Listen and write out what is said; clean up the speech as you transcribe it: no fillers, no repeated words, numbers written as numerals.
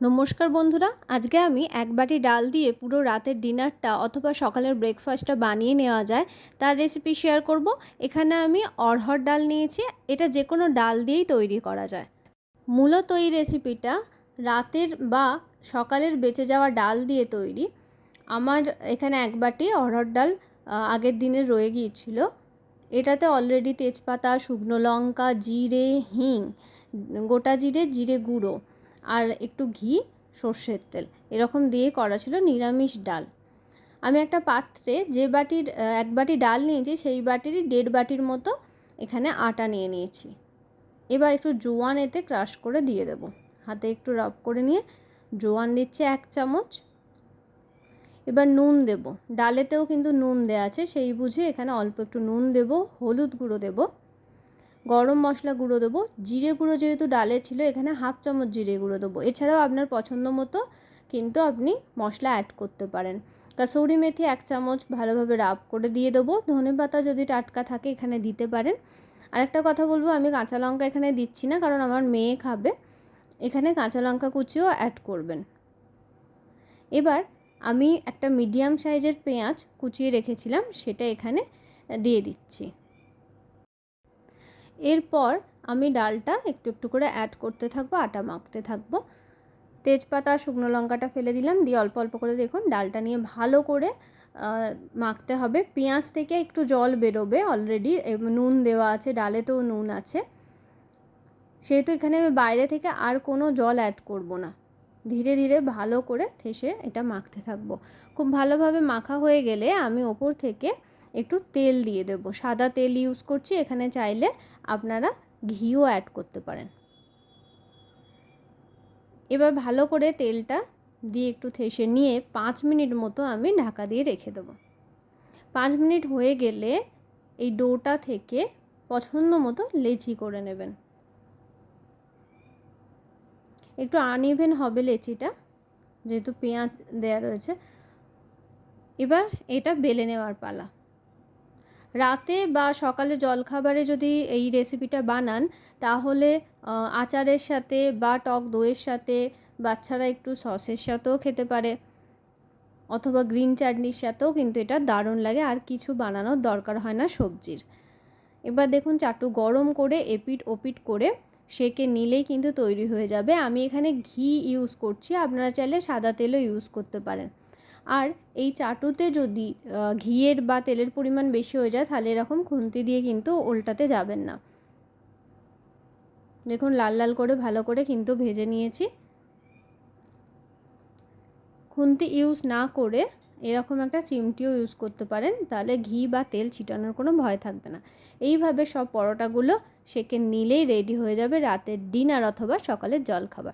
নমস্কার বন্ধুরা, আজকে আমি এক বাটি ডাল দিয়ে পুরো রাতের ডিনারটা অথবা সকালের ব্রেকফাস্টটা বানিয়ে নেওয়া যায় তার রেসিপি শেয়ার করব। এখানে আমি অড়হর ডাল নিয়েছি। এটা যে কোনো ডাল দিয়েই তৈরি করা যায়। মূলত এই রেসিপিটা রাতের বা সকালের বেঁচে যাওয়া ডাল দিয়ে তৈরি। আমার এখানে এক বাটি অড়হর ডাল আগের দিনের রয়ে গিয়েছিল। এটাতে অলরেডি তেজপাতা, শুকনো লঙ্কা, জিরে, হিং, গোটা জিরে, জিরে গুঁড়ো আর একটু ঘি, সর্ষের তেল এরকম দিয়ে করা ছিল নিরামিষ ডাল। আমি একটা পাত্রে যে বাটির এক বাটি ডাল নিয়েছি সেই বাটিরই 1.5 বাটির মতো এখানে আটা নিয়ে নিয়েছি। এবার একটু জোয়ান এতে ক্রাশ করে দিয়ে দেব। হাতে একটু রাব করে নিয়ে জোয়ান দিচ্ছে 1 চামচ। এবার নুন দেব। ডালেতেও কিন্তু নুন দেওয়া আছে, সেই বুঝে এখানে অল্প একটু নুন দেব। হলুদ গুঁড়ো দেব, গরম মশলা গুঁড়ো দেবো, জিরে গুঁড়ো যেহেতু ডালে ছিল এখানে 1/2 চামচ জিরে গুঁড়ো দেবো। এছাড়াও আপনার পছন্দ মতো কিন্তু আপনি মশলা অ্যাড করতে পারেন। কাসুরি মেথি 1 চামচ ভালোভাবে রাব করে দিয়ে দেবো। ধনেপাতা যদি টাটকা থাকে এখানে দিতে পারেন। আরেকটা কথা বলবো, আমি কাঁচা লঙ্কা এখানে দিচ্ছি না, কারণ আমার মেয়ে খাবে। এখানে কাঁচা লঙ্কা কুচিও অ্যাড করবেন। এবার আমি একটা মিডিয়াম সাইজের পেঁয়াজ কুচিয়ে রেখেছিলাম, সেটা এখানে দিয়ে দিচ্ছি। এরপর আমি ডালটা একটু একটু করে অ্যাড করতে থাকবো, আটা মাখতে থাকবো। তেজপাতা, শুকনো লঙ্কাটা ফেলে দিলাম, দিয়ে অল্প অল্প করে দেখুন ডালটা নিয়ে ভালো করে মাখতে হবে। পেঁয়াজ থেকে একটু জল বেরোবে, অলরেডি নুন দেওয়া আছে, ডালেতেও নুন আছে, সেহেতু এখানে আমি বাইরে থেকে আর কোনো জল অ্যাড করব না। ধীরে ধীরে ভালো করে ঠেসে এটা মাখতে থাকবো। খুব ভালোভাবে মাখা হয়ে গেলে আমি ওপর থেকে একটু তেল দিয়ে দেবো। সাদা তেল ইউজ করছি এখানে, চাইলে আপনারা ঘিও অ্যাড করতে পারেন। এবার ভালো করে তেলটা দিয়ে একটু ঠেসে নিয়ে 5 মিনিট মতো আমি ঢাকা দিয়ে রেখে দেবো। 5 মিনিট হয়ে গেলে এই ডোটা থেকে পছন্দ মতো লেচি করে নেবেন। একটু আনইভেন হবে লেচিটা, যেহেতু পেঁয়াজ দেওয়া রয়েছে। এবার এটা বেলে নেওয়ার পালা। রাতে বা সকালে জলখাবারে যদি এই রেসিপিটা বানান তাহলে আচারের সাথে বা টক দইয়ের সাথে, বাচ্চারা একটু সসের সাথেও খেতে পারে, অথবা গ্রিন চাটনির সাথেও কিন্তু এটা দারুণ লাগে। আর কিছু বানানোর দরকার হয় না সবজির। এবার দেখুন চাটু গরম করে এপিট ওপিট করে সেকে নিলেই কিন্তু তৈরি হয়ে যাবে। আমি এখানে ঘি ইউজ করছি, আপনারা চাইলে সাদা তেলও ইউজ করতে পারেন। আর এই চাটুতে যদি ঘিয়ের বা তেলের পরিমাণ বেশি হয়ে যায় তাহলে এরকম খুন্তি দিয়ে কিন্তু উল্টাতে যাবেন না। দেখুন লাল লাল করে ভালো করে কিন্তু ভেজে নিয়েছি। খুন্তি ইউজ না করে এরকম একটা চিমটিও ইউজ করতে পারেন, তাহলে ঘি বা তেল ছিটানোর কোনো ভয় থাকবে না। এইভাবে সব পরোটাগুলো সেকে নিলেই রেডি হয়ে যাবে রাতের ডিনার অথবা সকালের জলখাবার।